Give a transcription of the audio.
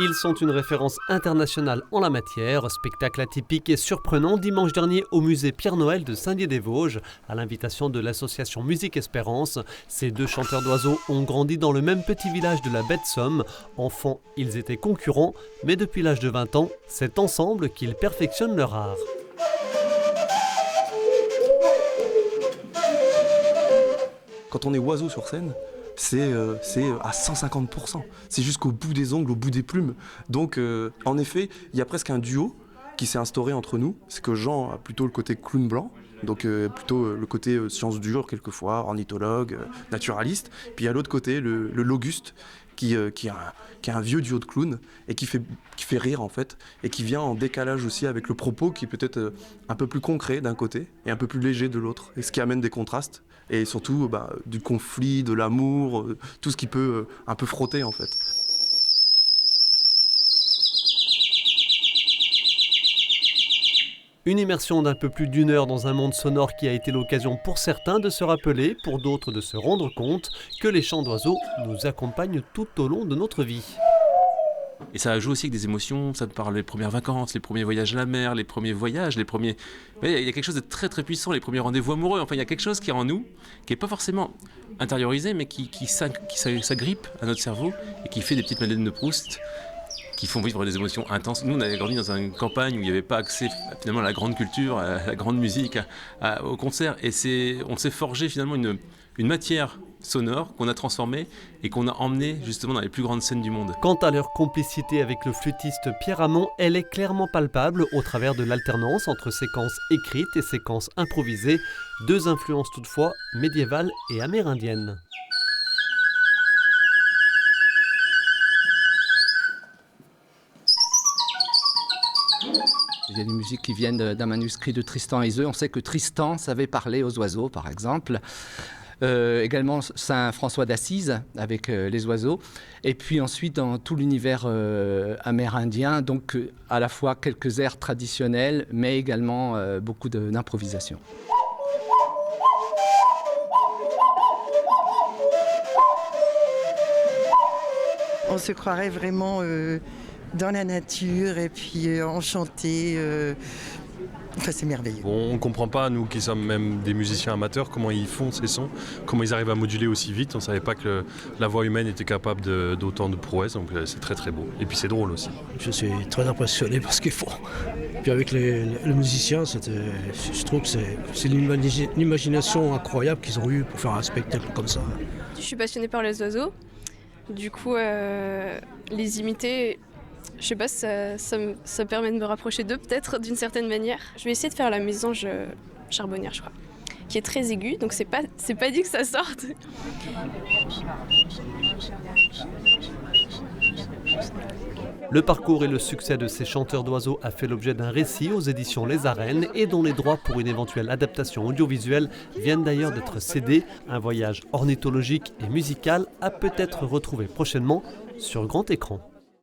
Ils sont une référence internationale en la matière, spectacle atypique et surprenant dimanche dernier au musée Pierre-Noël de Saint-Dié-des-Vosges, à l'invitation de l'association Musique Espérance. Ces deux chanteurs d'oiseaux ont grandi dans le même petit village de la Baie-de-Somme. Enfants, ils étaient concurrents, mais depuis l'âge de 20 ans, c'est ensemble qu'ils perfectionnent leur art. Quand on est oiseau sur scène, c'est à 150%. C'est jusqu'au bout des ongles, au bout des plumes. Donc, en effet, il y a presque un duo qui s'est instauré entre nous. C'est que Jean a plutôt le côté clown blanc, donc plutôt le côté science dure quelquefois, ornithologue, naturaliste. Puis à l'autre côté, le Loguste, qui a un vieux duo de clown et qui fait rire en fait, et qui vient en décalage aussi avec le propos qui est peut-être un peu plus concret d'un côté et un peu plus léger de l'autre, et ce qui amène des contrastes et surtout du conflit, de l'amour, tout ce qui peut un peu frotter en fait. Une immersion d'un peu plus d'une heure dans un monde sonore qui a été l'occasion pour certains de se rappeler, pour d'autres de se rendre compte que les chants d'oiseaux nous accompagnent tout au long de notre vie. Et ça joue aussi avec des émotions, ça me parle des premières vacances, les premiers voyages à la mer, les premiers voyages, il y a quelque chose de très très puissant, les premiers rendez-vous amoureux, enfin il y a quelque chose qui est en nous, qui n'est pas forcément intériorisé, mais qui s'agrippe à notre cerveau et qui fait des petites Madeleines de Proust, qui font vivre des émotions intenses. Nous, on avait grandi dans une campagne où il n'y avait pas accès finalement à la grande culture, à la grande musique, au concert. Et on s'est forgé finalement une matière sonore qu'on a transformée et qu'on a emmenée justement dans les plus grandes scènes du monde. Quant à leur complicité avec le flûtiste Pierre Hamon, elle est clairement palpable au travers de l'alternance entre séquences écrites et séquences improvisées, deux influences toutefois médiévales et amérindiennes. Il y a des musiques qui viennent d'un manuscrit de Tristan et Iseult. On sait que Tristan savait parler aux oiseaux, par exemple. Également Saint François d'Assise avec les oiseaux. Et puis ensuite, dans tout l'univers amérindien, donc à la fois quelques airs traditionnels, mais également beaucoup d'improvisation. On se croirait vraiment dans la nature et puis enchanté. Enfin, c'est merveilleux. Bon, on ne comprend pas, nous qui sommes même des musiciens amateurs, comment ils font ces sons, comment ils arrivent à moduler aussi vite. On ne savait pas que la voix humaine était capable d'autant de prouesses, donc c'est très très beau. Et puis c'est drôle aussi. Je suis très impressionné par ce qu'ils font. Puis avec les musiciens, je trouve que c'est l'imagination incroyable qu'ils ont eue pour faire un spectacle comme ça. Je suis passionnée par les oiseaux. Du coup, les imiter, je sais pas, ça permet de me rapprocher d'eux peut-être d'une certaine manière. Je vais essayer de faire la mésange charbonnière, je crois, qui est très aiguë, donc c'est pas dit que ça sorte. Le parcours et le succès de ces chanteurs d'oiseaux a fait l'objet d'un récit aux éditions Les Arènes et dont les droits pour une éventuelle adaptation audiovisuelle viennent d'ailleurs d'être cédés. Un voyage ornithologique et musical à peut-être retrouver prochainement sur grand écran.